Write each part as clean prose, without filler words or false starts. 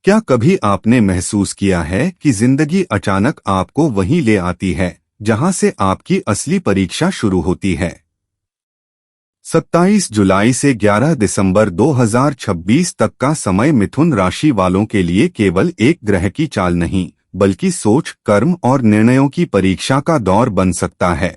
क्या कभी आपने महसूस किया है कि जिंदगी अचानक आपको वहीं ले आती है जहां से आपकी असली परीक्षा शुरू होती है? 27 जुलाई से 11 दिसंबर 2026 तक का समय मिथुन राशि वालों के लिए केवल एक ग्रह की चाल नहीं, बल्कि सोच, कर्म और निर्णयों की परीक्षा का दौर बन सकता है।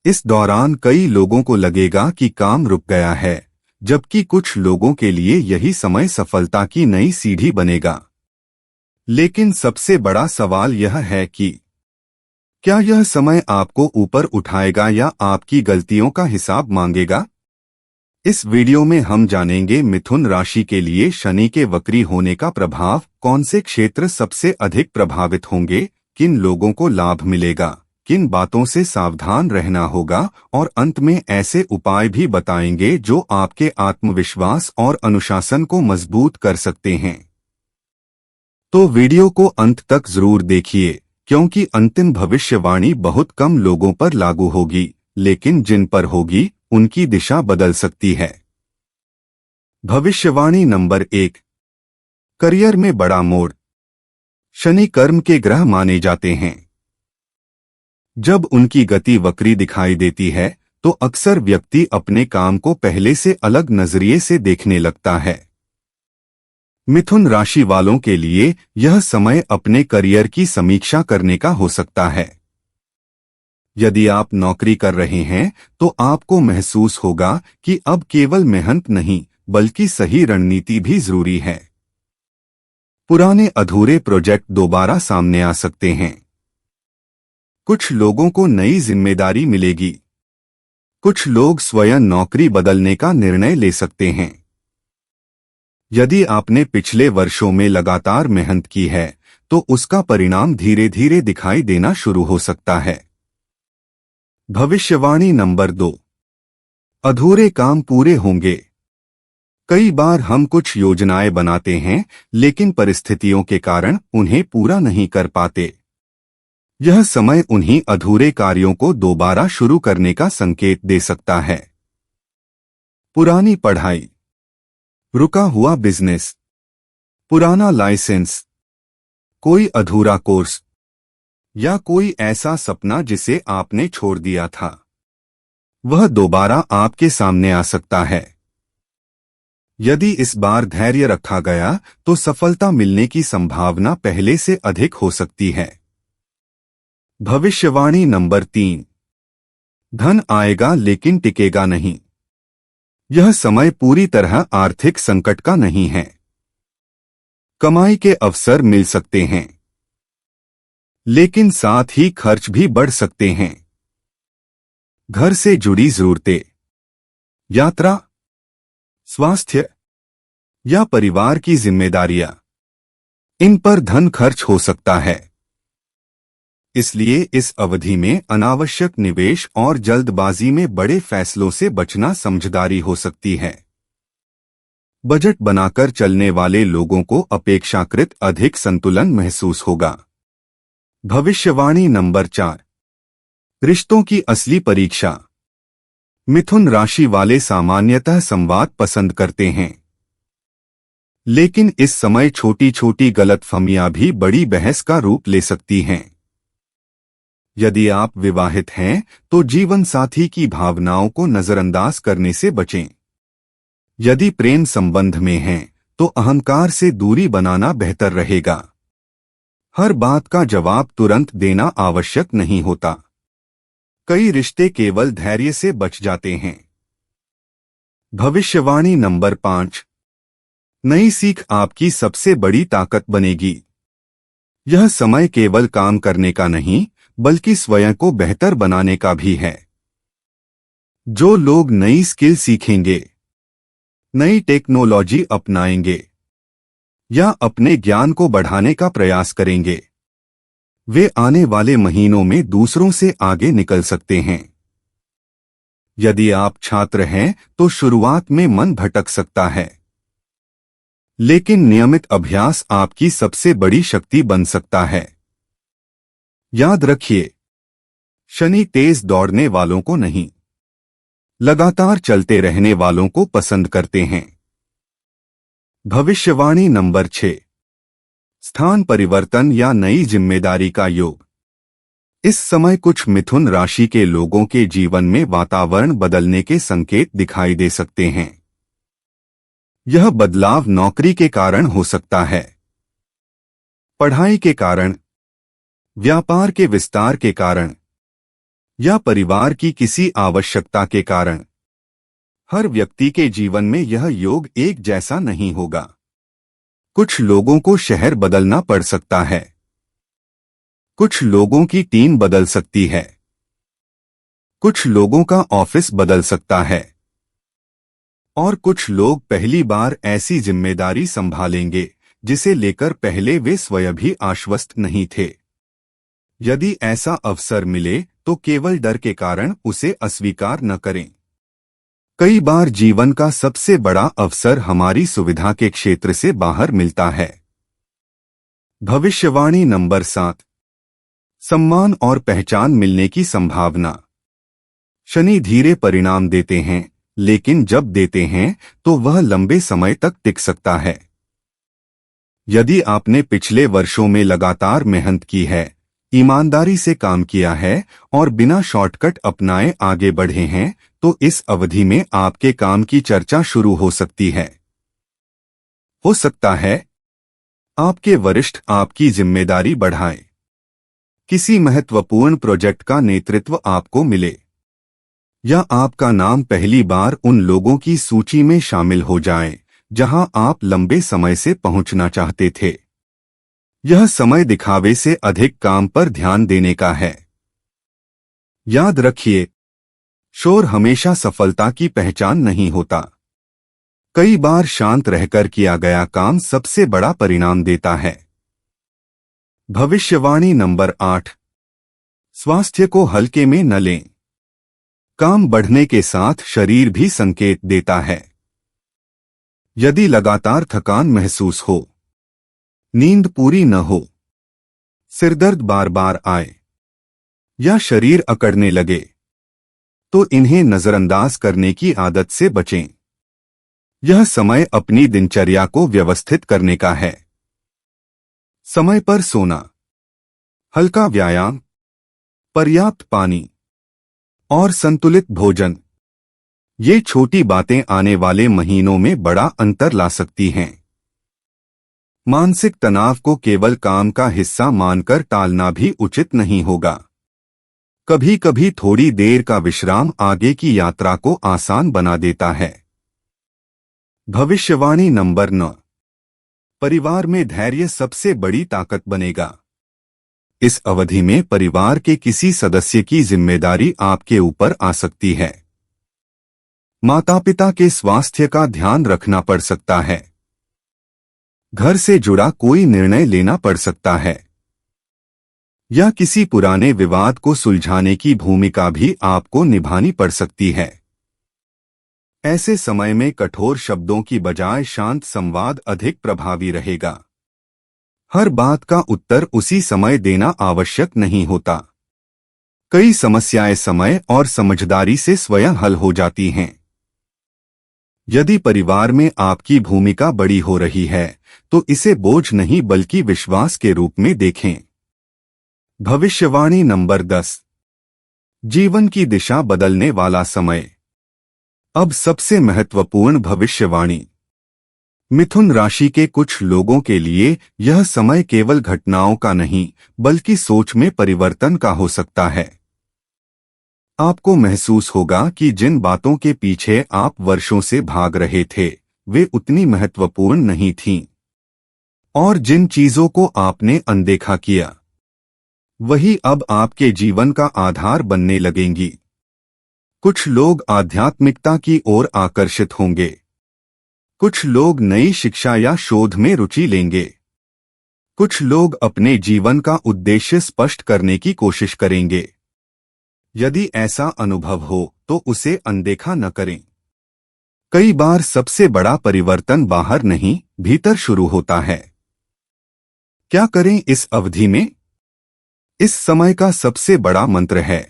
इस दौरान कई लोगों को लगेगा कि काम रुक गया है, जबकि कुछ लोगों के लिए यही समय सफलता की नई सीढ़ी बनेगा। लेकिन सबसे बड़ा सवाल यह है कि क्या यह समय आपको ऊपर उठाएगा या आपकी गलतियों का हिसाब मांगेगा? इस वीडियो में हम जानेंगे मिथुन राशि के लिए शनि के वक्री होने का प्रभाव, कौन से क्षेत्र सबसे अधिक प्रभावित होंगे, किन लोगों को लाभ मिलेगा, किन बातों से सावधान रहना होगा और अंत में ऐसे उपाय भी बताएंगे जो आपके आत्मविश्वास और अनुशासन को मजबूत कर सकते हैं। तो वीडियो को अंत तक जरूर देखिए, क्योंकि अंतिम भविष्यवाणी बहुत कम लोगों पर लागू होगी, लेकिन जिन पर होगी उनकी दिशा बदल सकती है। भविष्यवाणी नंबर 1। करियर में बड़ा मोड़। शनि कर्म के ग्रह माने जाते हैं। जब उनकी गति वक्री दिखाई देती है तो अक्सर व्यक्ति अपने काम को पहले से अलग नजरिए से देखने लगता है। मिथुन राशि वालों के लिए यह समय अपने करियर की समीक्षा करने का हो सकता है। यदि आप नौकरी कर रहे हैं तो आपको महसूस होगा कि अब केवल मेहनत नहीं, बल्कि सही रणनीति भी जरूरी है। पुराने अधूरे प्रोजेक्ट दोबारा सामने आ सकते हैं। कुछ लोगों को नई जिम्मेदारी मिलेगी। कुछ लोग स्वयं नौकरी बदलने का निर्णय ले सकते हैं। यदि आपने पिछले वर्षों में लगातार मेहनत की है तो उसका परिणाम धीरे धीरे दिखाई देना शुरू हो सकता है। भविष्यवाणी नंबर 2। अधूरे काम पूरे होंगे। कई बार हम कुछ योजनाएं बनाते हैं, लेकिन परिस्थितियों के कारण उन्हें पूरा नहीं कर पाते। यह समय उन्हीं अधूरे कार्यों को दोबारा शुरू करने का संकेत दे सकता है। पुरानी पढ़ाई, रुका हुआ बिजनेस, पुराना लाइसेंस, कोई अधूरा कोर्स या कोई ऐसा सपना जिसे आपने छोड़ दिया था, वह दोबारा आपके सामने आ सकता है। यदि इस बार धैर्य रखा गया तो सफलता मिलने की संभावना पहले से अधिक हो सकती है। भविष्यवाणी नंबर 3। धन आएगा लेकिन टिकेगा नहीं। यह समय पूरी तरह आर्थिक संकट का नहीं है। कमाई के अवसर मिल सकते हैं, लेकिन साथ ही खर्च भी बढ़ सकते हैं। घर से जुड़ी जरूरतें, यात्रा, स्वास्थ्य या परिवार की जिम्मेदारियां, इन पर धन खर्च हो सकता है। इसलिए इस अवधि में अनावश्यक निवेश और जल्दबाजी में बड़े फैसलों से बचना समझदारी हो सकती है। बजट बनाकर चलने वाले लोगों को अपेक्षाकृत अधिक संतुलन महसूस होगा। भविष्यवाणी नंबर 4। रिश्तों की असली परीक्षा। मिथुन राशि वाले सामान्यतः संवाद पसंद करते हैं, लेकिन इस समय छोटी छोटी गलतफहमियां भी बड़ी बहस का रूप ले सकती हैं। यदि आप विवाहित हैं तो जीवन साथी की भावनाओं को नजरअंदाज करने से बचें। यदि प्रेम संबंध में हैं तो अहंकार से दूरी बनाना बेहतर रहेगा। हर बात का जवाब तुरंत देना आवश्यक नहीं होता। कई रिश्ते केवल धैर्य से बच जाते हैं। भविष्यवाणी नंबर 5। नई सीख आपकी सबसे बड़ी ताकत बनेगी। यह समय केवल काम करने का नहीं, बल्कि स्वयं को बेहतर बनाने का भी है। जो लोग नई स्किल सीखेंगे, नई टेक्नोलॉजी अपनाएंगे या अपने ज्ञान को बढ़ाने का प्रयास करेंगे, वे आने वाले महीनों में दूसरों से आगे निकल सकते हैं। यदि आप छात्र हैं तो शुरुआत में मन भटक सकता है, लेकिन नियमित अभ्यास आपकी सबसे बड़ी शक्ति बन सकता है। याद रखिए, शनि तेज दौड़ने वालों को नहीं, लगातार चलते रहने वालों को पसंद करते हैं। भविष्यवाणी नंबर 6। स्थान परिवर्तन या नई जिम्मेदारी का योग। इस समय कुछ मिथुन राशि के लोगों के जीवन में वातावरण बदलने के संकेत दिखाई दे सकते हैं। यह बदलाव नौकरी के कारण हो सकता है, पढ़ाई के कारण, व्यापार के विस्तार के कारण या परिवार की किसी आवश्यकता के कारण। हर व्यक्ति के जीवन में यह योग एक जैसा नहीं होगा। कुछ लोगों को शहर बदलना पड़ सकता है, कुछ लोगों की टीम बदल सकती है, कुछ लोगों का ऑफिस बदल सकता है और कुछ लोग पहली बार ऐसी जिम्मेदारी संभालेंगे जिसे लेकर पहले वे स्वयं भी आश्वस्त नहीं थे। यदि ऐसा अवसर मिले तो केवल डर के कारण उसे अस्वीकार न करें। कई बार जीवन का सबसे बड़ा अवसर हमारी सुविधा के क्षेत्र से बाहर मिलता है। भविष्यवाणी नंबर 7। सम्मान और पहचान मिलने की संभावना। शनि धीरे परिणाम देते हैं, लेकिन जब देते हैं तो वह लंबे समय तक टिक सकता है। यदि आपने पिछले वर्षों में लगातार मेहनत की है, ईमानदारी से काम किया है और बिना शॉर्टकट अपनाए आगे बढ़े हैं, तो इस अवधि में आपके काम की चर्चा शुरू हो सकती है। हो सकता है आपके वरिष्ठ आपकी जिम्मेदारी बढ़ाएं, किसी महत्वपूर्ण प्रोजेक्ट का नेतृत्व आपको मिले, या आपका नाम पहली बार उन लोगों की सूची में शामिल हो जाए जहां आप लंबे समय से पहुंचना चाहते थे। यह समय दिखावे से अधिक काम पर ध्यान देने का है। याद रखिए, शोर हमेशा सफलता की पहचान नहीं होता। कई बार शांत रहकर किया गया काम सबसे बड़ा परिणाम देता है। भविष्यवाणी नंबर 8। स्वास्थ्य को हल्के में न लें। काम बढ़ने के साथ शरीर भी संकेत देता है। यदि लगातार थकान महसूस हो, नींद पूरी न हो, सिरदर्द बार बार आए या शरीर अकड़ने लगे, तो इन्हें नजरअंदाज करने की आदत से बचें। यह समय अपनी दिनचर्या को व्यवस्थित करने का है। समय पर सोना, हल्का व्यायाम, पर्याप्त पानी और संतुलित भोजन, ये छोटी बातें आने वाले महीनों में बड़ा अंतर ला सकती हैं। मानसिक तनाव को केवल काम का हिस्सा मानकर टालना भी उचित नहीं होगा। कभी कभी थोड़ी देर का विश्राम आगे की यात्रा को आसान बना देता है। भविष्यवाणी नंबर 9। परिवार में धैर्य सबसे बड़ी ताकत बनेगा। इस अवधि में परिवार के किसी सदस्य की जिम्मेदारी आपके ऊपर आ सकती है। माता पिता के स्वास्थ्य का ध्यान रखना पड़ सकता है। घर से जुड़ा कोई निर्णय लेना पड़ सकता है, या किसी पुराने विवाद को सुलझाने की भूमिका भी आपको निभानी पड़ सकती है। ऐसे समय में कठोर शब्दों की बजाय शांत संवाद अधिक प्रभावी रहेगा। हर बात का उत्तर उसी समय देना आवश्यक नहीं होता। कई समस्याएं समय और समझदारी से स्वयं हल हो जाती हैं। यदि परिवार में आपकी भूमिका बड़ी हो रही है तो इसे बोझ नहीं बल्कि विश्वास के रूप में देखें। भविष्यवाणी नंबर 10। जीवन की दिशा बदलने वाला समय। अब सबसे महत्वपूर्ण भविष्यवाणी। मिथुन राशि के कुछ लोगों के लिए यह समय केवल घटनाओं का नहीं बल्कि सोच में परिवर्तन का हो सकता है। आपको महसूस होगा कि जिन बातों के पीछे आप वर्षों से भाग रहे थे वे उतनी महत्वपूर्ण नहीं थीं, और जिन चीजों को आपने अनदेखा किया वही अब आपके जीवन का आधार बनने लगेंगी। कुछ लोग आध्यात्मिकता की ओर आकर्षित होंगे, कुछ लोग नई शिक्षा या शोध में रुचि लेंगे, कुछ लोग अपने जीवन का उद्देश्य स्पष्ट करने की कोशिश करेंगे। यदि ऐसा अनुभव हो तो उसे अनदेखा न करें। कई बार सबसे बड़ा परिवर्तन बाहर नहीं भीतर शुरू होता है। क्या करें इस अवधि में? इस समय का सबसे बड़ा मंत्र है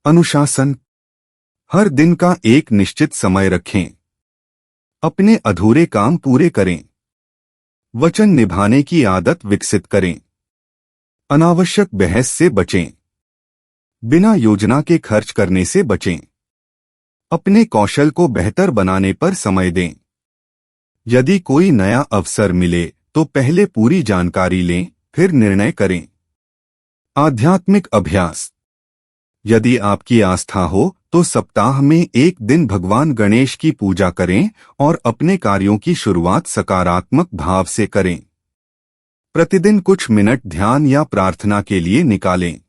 अनुशासन। हर दिन का एक निश्चित समय रखें। अपने अधूरे काम पूरे करें। वचन निभाने की आदत विकसित करें। अनावश्यक बहस से बचें। बिना योजना के खर्च करने से बचें। अपने कौशल को बेहतर बनाने पर समय दें। यदि कोई नया अवसर मिले तो पहले पूरी जानकारी लें, फिर निर्णय करें। आध्यात्मिक अभ्यास। यदि आपकी आस्था हो तो सप्ताह में एक दिन भगवान गणेश की पूजा करें और अपने कार्यों की शुरुआत सकारात्मक भाव से करें। प्रतिदिन कुछ मिनट ध्यान या प्रार्थना के लिए निकालें।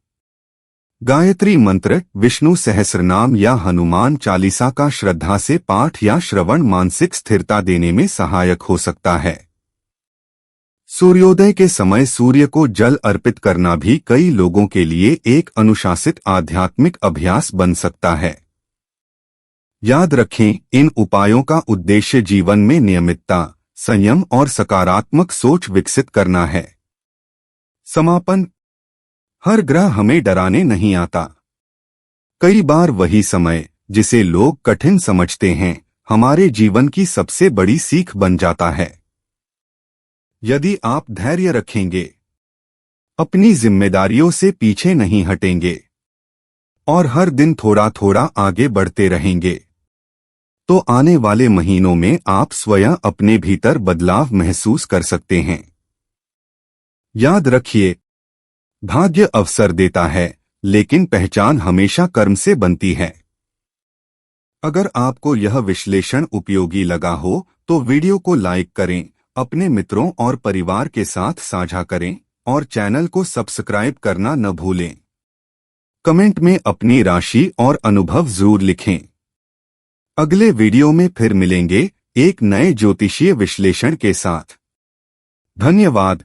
गायत्री मंत्र, विष्णु सहस्रनाम या हनुमान चालीसा का श्रद्धा से पाठ या श्रवण मानसिक स्थिरता देने में सहायक हो सकता है। सूर्योदय के समय सूर्य को जल अर्पित करना भी कई लोगों के लिए एक अनुशासित आध्यात्मिक अभ्यास बन सकता है। याद रखें, इन उपायों का उद्देश्य जीवन में नियमितता, संयम और सकारात्मक सोच विकसित करना है। समापन। हर ग्रह हमें डराने नहीं आता। कई बार वही समय जिसे लोग कठिन समझते हैं हमारे जीवन की सबसे बड़ी सीख बन जाता है। यदि आप धैर्य रखेंगे, अपनी जिम्मेदारियों से पीछे नहीं हटेंगे और हर दिन थोड़ा थोड़ा आगे बढ़ते रहेंगे, तो आने वाले महीनों में आप स्वयं अपने भीतर बदलाव महसूस कर सकते हैं। याद रखिए, भाग्य अवसर देता है, लेकिन पहचान हमेशा कर्म से बनती है। अगर आपको यह विश्लेषण उपयोगी लगा हो तो वीडियो को लाइक करें, अपने मित्रों और परिवार के साथ साझा करें और चैनल को सब्सक्राइब करना न भूलें। कमेंट में अपनी राशि और अनुभव जरूर लिखें। अगले वीडियो में फिर मिलेंगे एक नए ज्योतिषीय विश्लेषण के साथ। धन्यवाद।